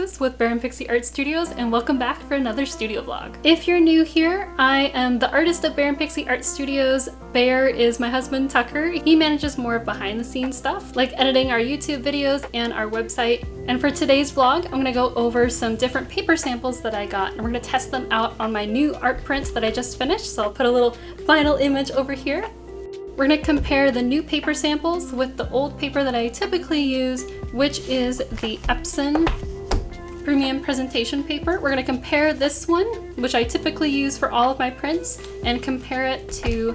Alexis with Bear and Pixie Art Studios, and welcome back for another studio vlog. If you're new here, I am the artist at Bear and Pixie Art Studios. Bear is my husband Tucker. He manages more of behind the scenes stuff, like editing our YouTube videos and our website. And for today's vlog, I'm gonna go over some different paper samples that I got, and we're gonna test them out on my new art prints that I just finished. So I'll put a little final image over here. We're going to compare the new paper samples with the old paper that I typically use, which is the Epson Premium Presentation Paper. We're going to compare this one, which I typically use for all of my prints, and compare it to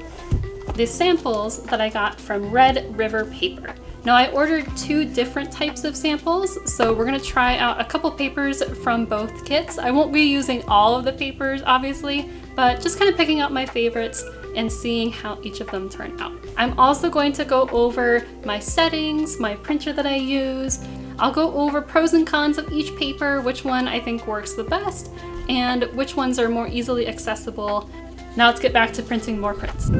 the samples that I got from Red River Paper. Now I ordered two different types of samples, so we're going to try out a couple papers from both kits. I won't be using all of the papers, obviously, but just kind of picking out my favorites and seeing how each of them turn out. I'm also going to go over my settings, my printer that I use. I'll go over pros and cons of each paper, which one I think works the best, and which ones are more easily accessible. Now let's get back to printing more prints.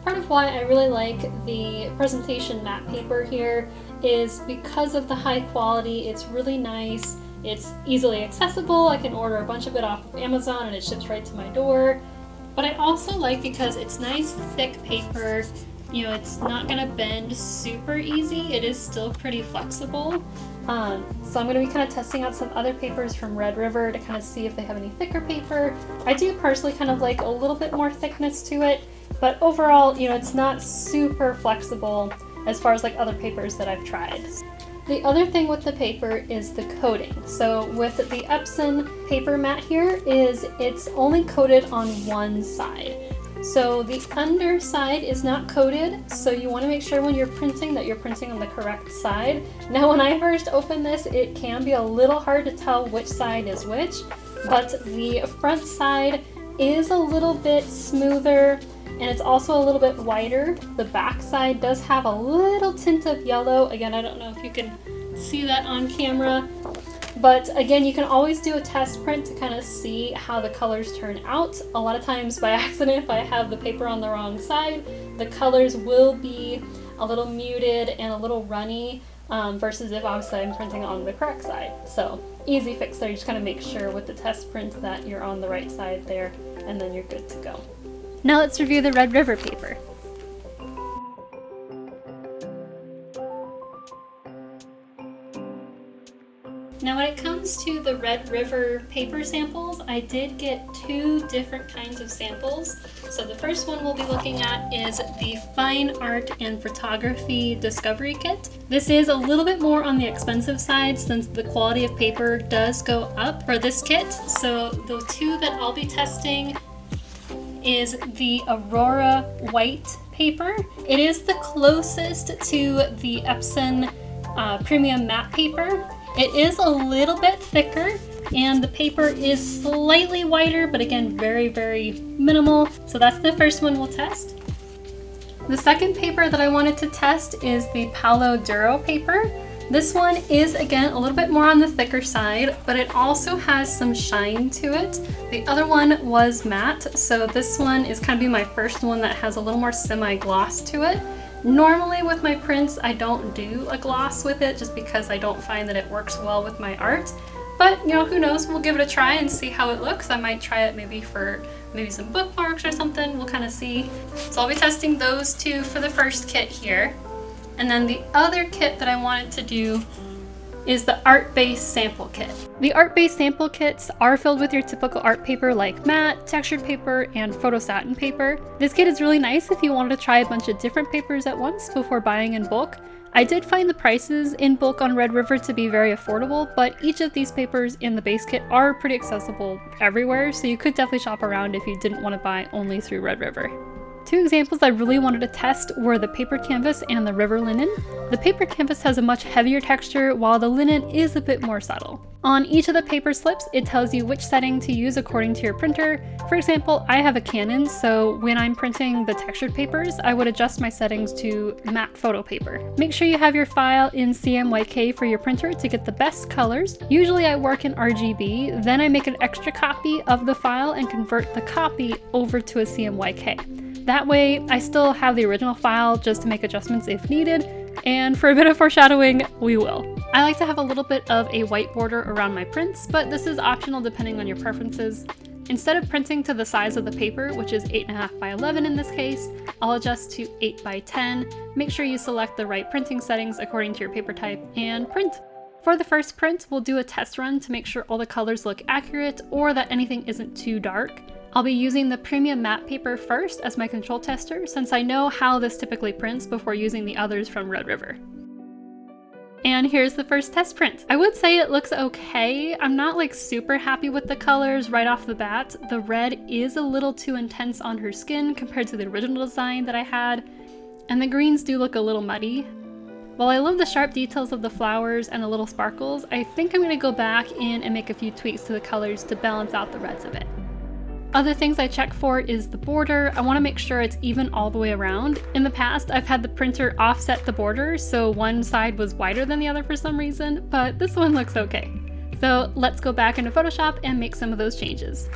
Part of why I really like the presentation matte paper here is because of the high quality. It's really nice, it's easily accessible. I can order a bunch of it off of Amazon and it ships right to my door. But I also like because it's nice thick paper, you know, it's not gonna bend super easy. It is still pretty flexible. So I'm going to be kind of testing out some other papers from Red River to kind of see if they have any thicker paper. I do personally kind of like a little bit more thickness to it, but overall, you know, it's not super flexible as far as like other papers that I've tried. The other thing with the paper is the coating. So with the Epson paper mat here is it's only coated on one side. So the underside is not coated, so you want to make sure when you're printing that you're printing on the correct side. Now when I first opened this, it can be a little hard to tell which side is which, but the front side is a little bit smoother and it's also a little bit whiter. The back side does have a little tint of yellow. Again, I don't know if you can see that on camera. But again, you can always do a test print to kind of see how the colors turn out. A lot of times by accident, if I have the paper on the wrong side, the colors will be a little muted and a little runny versus if obviously I'm printing on the correct side. So easy fix there, you just kind of make sure with the test print that you're on the right side there and then you're good to go. Now let's review the Red River paper. Now when it comes to the Red River paper samples, I did get two different kinds of samples. So the first one we'll be looking at is the Fine Art and Photography Discovery Kit. This is a little bit more on the expensive side since the quality of paper does go up for this kit. So the two that I'll be testing is the Aurora White paper. It is the closest to the Epson Premium Matte Paper. It is a little bit thicker and the paper is slightly whiter, but again, very, very minimal. So that's the first one we'll test. The second paper that I wanted to test is the Palo Duro paper. This one is, again, a little bit more on the thicker side, but it also has some shine to it. The other one was matte, so this one is kind of be my first one that has a little more semi-gloss to it. Normally with my prints, I don't do a gloss with it just because I don't find that it works well with my art. But, you know, who knows, we'll give it a try and see how it looks. I might try it maybe for some bookmarks or something, we'll kind of see. So I'll be testing those two for the first kit here. And then the other kit that I wanted to do is the art-based sample kit. The art-based sample kits are filled with your typical art paper like matte, textured paper, and photo satin paper. This kit is really nice if you wanted to try a bunch of different papers at once before buying in bulk. I did find the prices in bulk on Red River to be very affordable, but each of these papers in the base kit are pretty accessible everywhere, so you could definitely shop around if you didn't want to buy only through Red River. Two examples I really wanted to test were the paper canvas and the river linen. The paper canvas has a much heavier texture while the linen is a bit more subtle. On each of the paper slips, it tells you which setting to use according to your printer. For example, I have a Canon, so when I'm printing the textured papers, I would adjust my settings to matte photo paper. Make sure you have your file in CMYK for your printer to get the best colors. Usually I work in RGB, then I make an extra copy of the file and convert the copy over to a CMYK. That way I still have the original file just to make adjustments if needed, and for a bit of foreshadowing, we will. I like to have a little bit of a white border around my prints, but this is optional depending on your preferences. Instead of printing to the size of the paper, which is 8.5 by 11 in this case, I'll adjust to 8 by 10. Make sure you select the right printing settings according to your paper type and print. For the first print, we'll do a test run to make sure all the colors look accurate or that anything isn't too dark. I'll be using the premium matte paper first as my control tester since I know how this typically prints before using the others from Red River. And here's the first test print. I would say it looks okay. I'm not like super happy with the colors right off the bat. The red is a little too intense on her skin compared to the original design that I had, and the greens do look a little muddy. While I love the sharp details of the flowers and the little sparkles, I think I'm gonna go back in and make a few tweaks to the colors to balance out the reds a bit. Other things I check for is the border. I want to make sure it's even all the way around. In the past, I've had the printer offset the border, so one side was wider than the other for some reason, but this one looks okay. So let's go back into Photoshop and make some of those changes.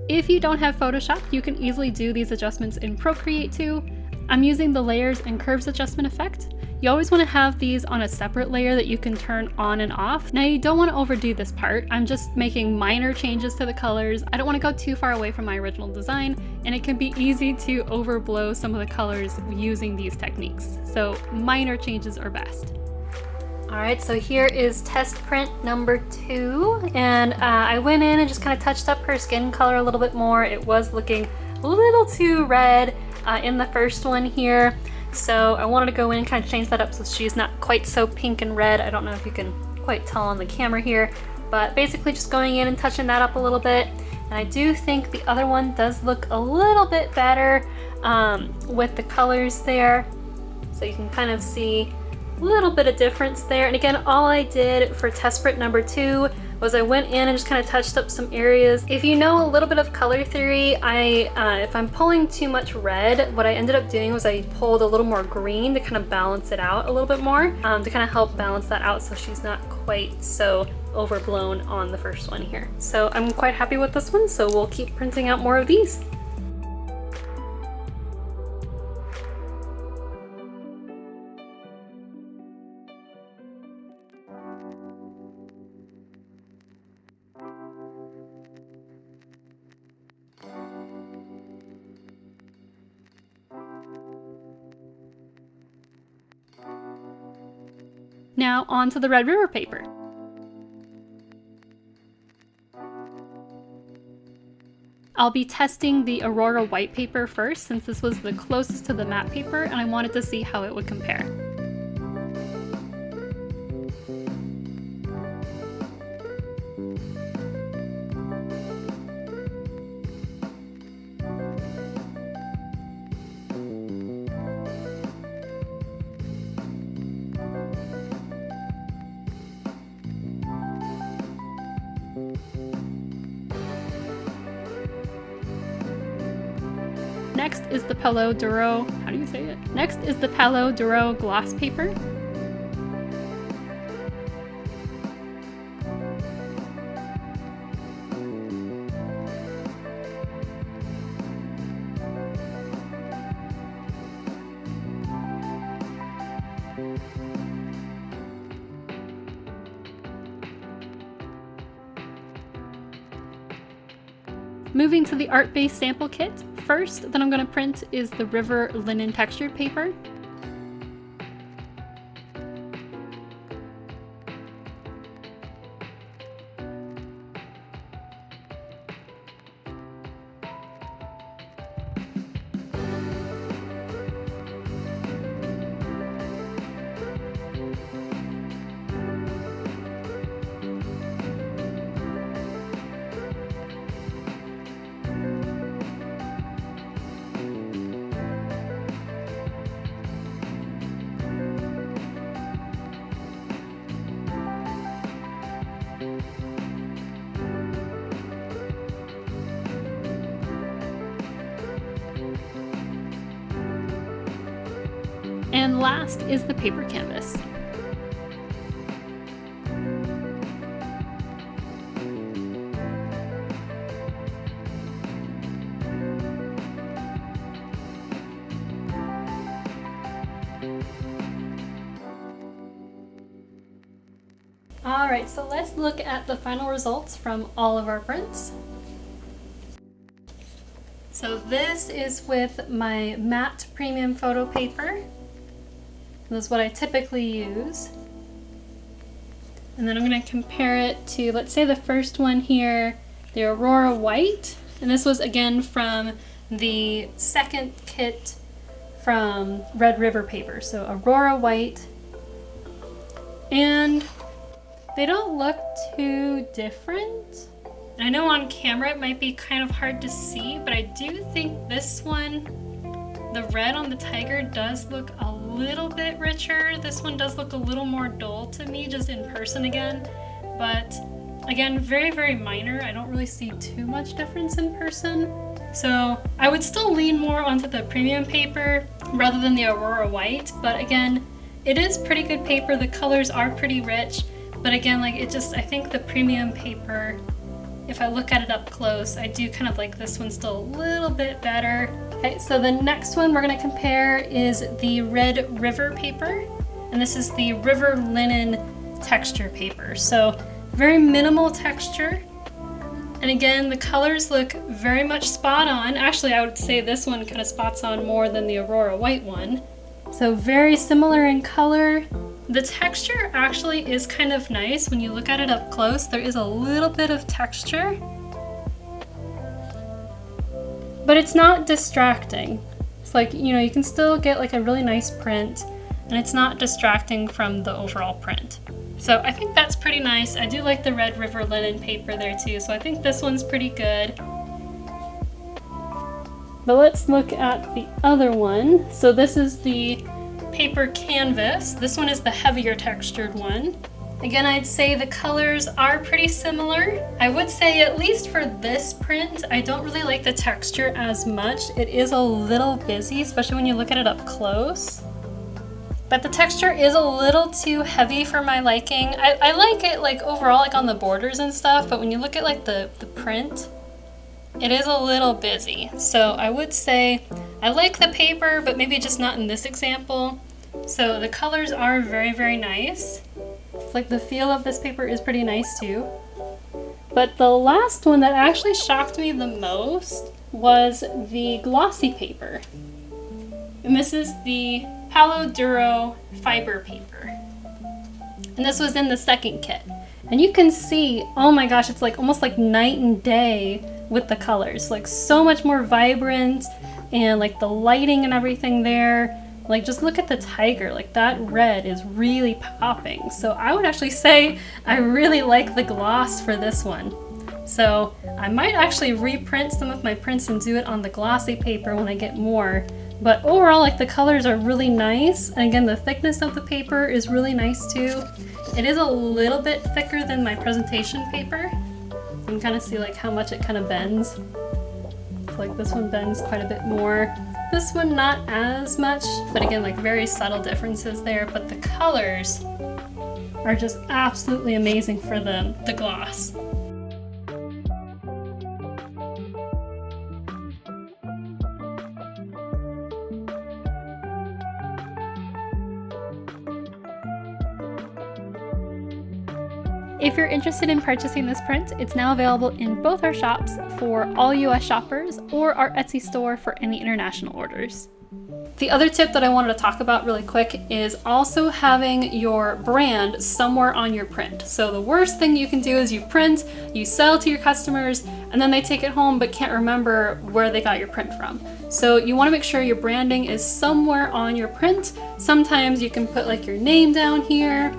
If you don't have Photoshop, you can easily do these adjustments in Procreate too. I'm using the layers and curves adjustment effect. You always want to have these on a separate layer that you can turn on and off. Now you don't want to overdo this part. I'm just making minor changes to the colors. I don't want to go too far away from my original design, and it can be easy to overblow some of the colors using these techniques. So minor changes are best. Alright, so here is test print number 2, and I went in and just kind of touched up her skin color a little bit more. It was looking a little too red in the first one here. So I wanted to go in and kind of change that up so she's not quite so pink and red. I don't know if you can quite tell on the camera here, but basically just going in and touching that up a little bit. And I do think the other one does look a little bit better with the colors there. So you can kind of see a little bit of difference there. And again, all I did for test print number 2 was I went in and just kind of touched up some areas. If you know a little bit of color theory, if I'm pulling too much red, what I ended up doing was I pulled a little more green to kind of balance it out a little bit more, to kind of help balance that out so she's not quite so overblown on the first one here. So I'm quite happy with this one, so we'll keep printing out more of these. Now onto the Red River paper. I'll be testing the Aurora white paper first since this was the closest to the matte paper and I wanted to see how it would compare. Next is the Palo Duro, how do you say it? Next is the Palo Duro gloss paper. Moving to the art-based sample kit, first that I'm going to print is the River linen textured paper. And last is the paper canvas. Alright, so let's look at the final results from all of our prints. So this is with my matte premium photo paper. This is what I typically use. And then I'm going to compare it to, let's say the first one here, the Aurora White. And this was again from the second kit from Red River paper. So Aurora White. And they don't look too different. I know on camera it might be kind of hard to see, but I do think this one, the red on the tiger, does look a little bit richer. This one does look a little more dull to me just in person again. But again, very, very minor. I don't really see too much difference in person. So I would still lean more onto the premium paper rather than the Aurora White. But again, it is pretty good paper. The colors are pretty rich. But again, like it just, I think the premium paper, if I look at it up close, I do kind of like this one still a little bit better. Okay, so the next one we're going to compare is the Red River paper. And this is the River Linen texture paper. So very minimal texture. And again, the colors look very much spot on. Actually, I would say this one kind of spots on more than the Aurora White one. So very similar in color. The texture actually is kind of nice when you look at it up close. There is a little bit of texture, but it's not distracting. It's like, you know, you can still get like a really nice print and it's not distracting from the overall print. So I think that's pretty nice. I do like the Red River linen paper there too, so I think this one's pretty good. But let's look at the other one. So this is the paper canvas. This one is the heavier textured one. Again, I'd say the colors are pretty similar. I would say at least for this print, I don't really like the texture as much. It is a little busy, especially when you look at it up close. But the texture is a little too heavy for my liking. I like it like overall like on the borders and stuff, but when you look at like the print, it is a little busy. So I would say I like the paper, but maybe just not in this example. So the colors are very, very nice. Like the feel of this paper is pretty nice too. But the last one that actually shocked me the most was the glossy paper. And this is the Palo Duro fiber paper. And this was in the second kit. And you can see, oh my gosh, it's like almost like night and day with the colors. Like so much more vibrant, and like the lighting and everything there. Like just look at the tiger, like that red is really popping. So I would actually say I really like the gloss for this one. So I might actually reprint some of my prints and do it on the glossy paper when I get more. But overall, like the colors are really nice. And again, the thickness of the paper is really nice too. It is a little bit thicker than my presentation paper. You can kind of see like how much it kind of bends. It's like this one bends quite a bit more. This one not as much, but again, like very subtle differences there. But the colors are just absolutely amazing for the gloss. If you're interested in purchasing this print, it's now available in both our shops for all US shoppers or our Etsy store for any international orders. The other tip that I wanted to talk about really quick is also having your brand somewhere on your print. So the worst thing you can do is you print, you sell to your customers, and then they take it home but can't remember where they got your print from. So you want to make sure your branding is somewhere on your print. Sometimes you can put like your name down here,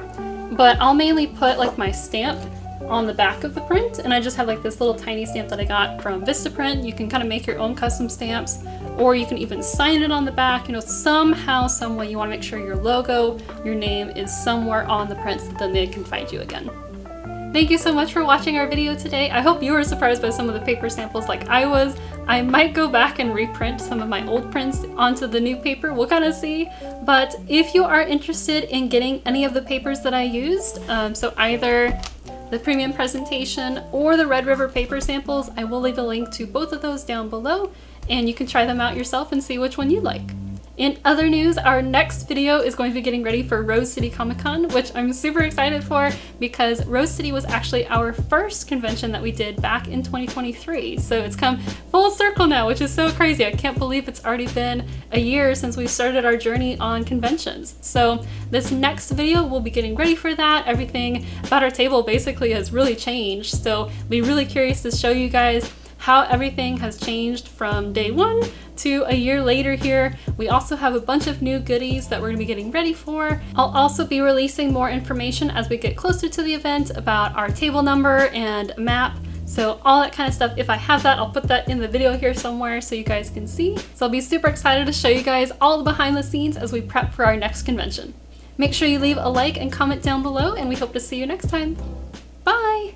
but I'll mainly put like my stamp on the back of the print, and I just have like this little tiny stamp that I got from Vistaprint. You can kind of make your own custom stamps, or you can even sign it on the back. You know, somehow, some way you want to make sure your logo, your name is somewhere on the print so then they can find you again. Thank you so much for watching our video today. I hope you were surprised by some of the paper samples like I was. I might go back and reprint some of my old prints onto the new paper. We'll kind of see. But if you are interested in getting any of the papers that I used, so either the premium presentation or the Red River paper samples, I will leave a link to both of those down below, and you can try them out yourself and see which one you like. In other news, our next video is going to be getting ready for Rose City Comic Con, which I'm super excited for because Rose City was actually our first convention that we did back in 2023. So it's come full circle now, which is so crazy. I can't believe it's already been a year since we started our journey on conventions. So this next video, we'll be getting ready for that. Everything about our table basically has really changed. So I'll be really curious to show you guys how everything has changed from day one to a year later here. We also have a bunch of new goodies that we're gonna be getting ready for. I'll also be releasing more information as we get closer to the event about our table number and map. So all that kind of stuff, if I have that, I'll put that in the video here somewhere so you guys can see. So I'll be super excited to show you guys all the behind the scenes as we prep for our next convention. Make sure you leave a like and comment down below, and we hope to see you next time. Bye!